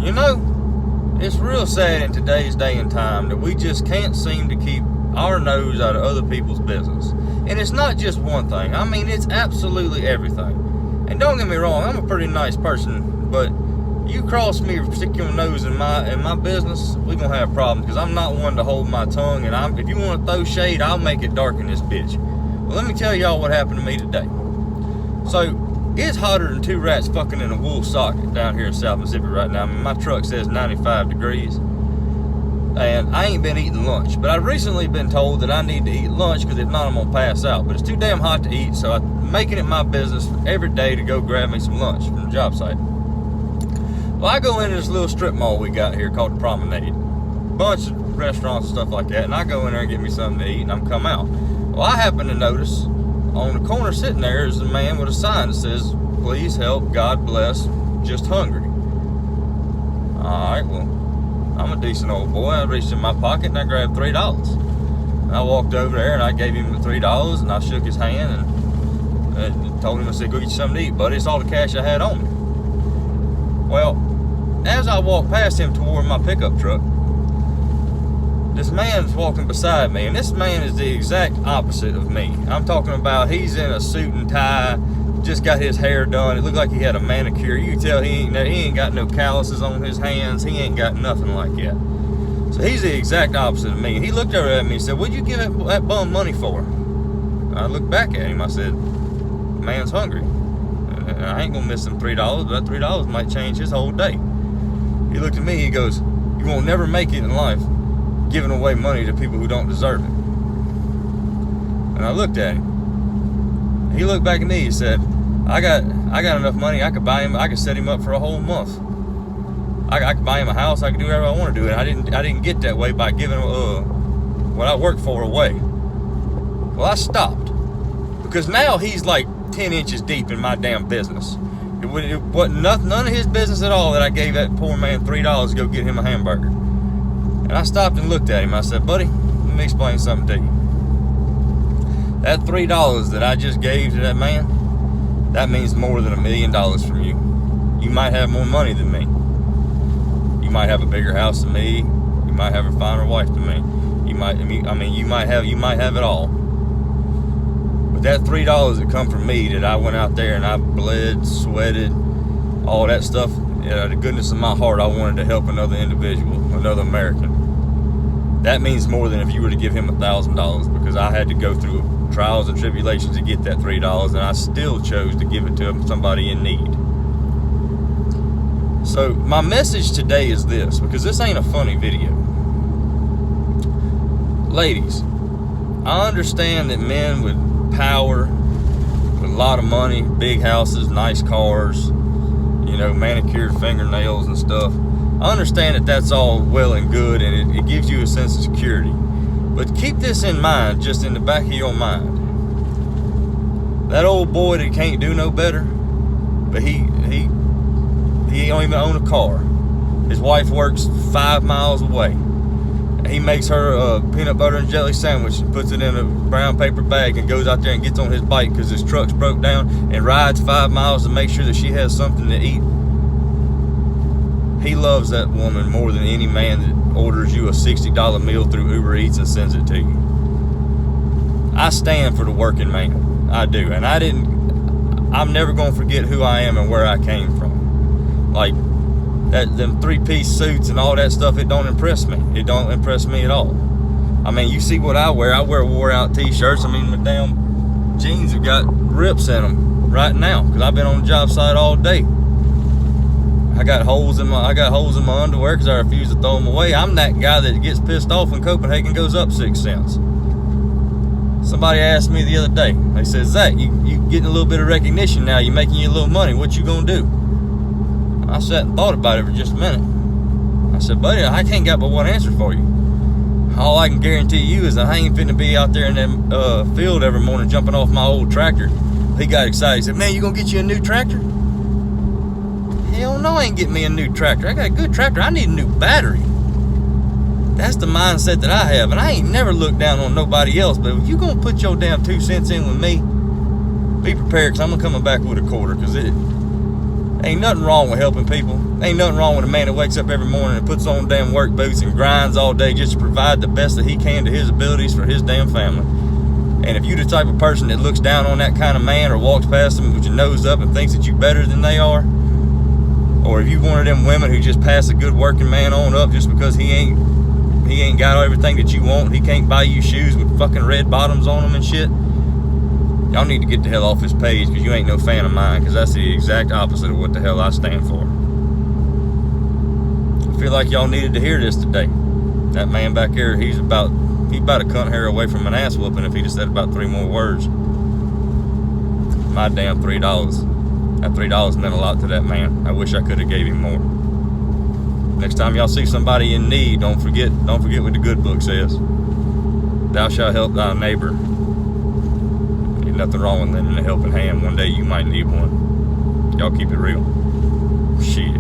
You know, it's real sad in today's day and time that we just can't seem to keep our nose out of other people's business. And it's not just one thing. I mean, it's absolutely everything. And don't get me wrong, I'm a pretty nice person, but you cross me or stick your nose in my business, we're gonna have problems, because I'm not one to hold my tongue, and if you want to throw shade, I'll make it dark in this bitch. Well, let me tell y'all what happened to me today. So, it's hotter than two rats fucking in a wool socket down here in South Mississippi right now. I mean, my truck says 95 degrees. And I ain't been eating lunch. But I've recently been told that I need to eat lunch, because if not, I'm going to pass out. But it's too damn hot to eat, so I'm making it my business every day to go grab me some lunch from the job site. Well, I go into this little strip mall we got here called the Promenade. Bunch of restaurants and stuff like that. And I go in there and get me something to eat, and I'm come out. Well, I happen to notice on the corner sitting there is a man with a sign that says, "Please help, God bless, just hungry." Alright, well, I'm a decent old boy. I reached in my pocket and I grabbed $3. And I walked over there and I gave him the $3 and I shook his hand and told him, I said, "Go get you something to eat, buddy. It's all the cash I had on me." Well, as I walked past him toward my pickup truck, this man's walking beside me, and this man is the exact opposite of me. I'm talking about he's in a suit and tie, just got his hair done. It looked like he had a manicure. You can tell he ain't got no calluses on his hands. He ain't got nothing like that. So he's the exact opposite of me. He looked over at me and said, "What'd you give that bum money for?" And I looked back at him. I said, "Man's hungry. And I ain't gonna miss him $3, but that $3 might change his whole day." He looked at me, he goes, "You won't never make it in life giving away money to people who don't deserve it." And I looked at him. He looked back at me, he said, I got enough money, I could set him up for a whole month. I could buy him a house, I could do whatever I want to do. And I didn't get that way by giving what I worked for away. Well, I stopped, because now he's like 10 inches deep in my damn business. It wasn't none of his business at all that I gave that poor man $3 to go get him a hamburger. And I stopped and looked at him. I said, "Buddy, let me explain something to you. That $3 that I just gave to that man, that means more than $1 million from you. You might have more money than me. You might have a bigger house than me. You might have a finer wife than me. You might have it all. But that $3 that come from me, that I went out there and I bled, sweated, all that stuff, the goodness of my heart, I wanted to help another individual, another American. That means more than if you were to give him $1,000, because I had to go through trials and tribulations to get that $3, and I still chose to give it to somebody in need." So my message today is this, because this ain't a funny video. Ladies, I understand that men with power, with a lot of money, big houses, nice cars, manicured fingernails and stuff, I understand that that's all well and good, and it gives you a sense of security. But keep this in mind, just in the back of your mind. That old boy that can't do no better, but he don't even own a car. His wife works 5 miles away. He makes her a peanut butter and jelly sandwich and puts it in a brown paper bag and goes out there and gets on his bike because his truck's broke down and rides 5 miles to make sure that she has something to eat. He loves that woman more than any man that orders you a $60 meal through Uber Eats and sends it to you. I stand for the working man. I do. And I'm never going to forget who I am and where I came from. Like, them 3-piece suits and all that stuff, it don't impress me. It don't impress me at all. I mean, you see what I wear. I wear wore-out t-shirts. I mean, my damn jeans have got rips in them right now because I've been on the job site all day. I got holes in my underwear because I refuse to throw them away. I'm that guy that gets pissed off when Copenhagen goes up 6 cents. Somebody asked me the other day. They said, "Zach, you getting a little bit of recognition now. You're making you a little money. What you gonna do?" I sat and thought about it for just a minute. I said, "Buddy, I can't got but one answer for you. All I can guarantee you is that I ain't finna be out there in that field every morning jumping off my old tractor." He got excited. He said, "Man, you gonna get you a new tractor?" Hell no, I ain't getting me a new tractor. I got a good tractor. I need a new battery. That's the mindset that I have, and I ain't never looked down on nobody else. But if you gonna put your damn 2 cents in with me, be prepared, because I'm coming back with a quarter. Because Ain't nothing wrong with helping people. Ain't nothing wrong with a man that wakes up every morning and puts on damn work boots and grinds all day just to provide the best that he can to his abilities for his damn family. And if you the type of person that looks down on that kind of man or walks past him with your nose up and thinks that you better than they are, or if you one of them women who just pass a good working man on up just because he ain't got everything that you want, he can't buy you shoes with fucking red bottoms on them and shit, y'all need to get the hell off this page, because you ain't no fan of mine, because that's the exact opposite of what the hell I stand for. I feel like y'all needed to hear this today. That man back there, he's about a cunt hair away from an ass whooping if he just said about 3 more words. My damn $3. That $3 meant a lot to that man. I wish I could have gave him more. Next time y'all see somebody in need, don't forget what the good book says. Thou shalt help thy neighbor. Ain't nothing wrong with lending a helping hand. One day you might need one. Y'all keep it real. Shit.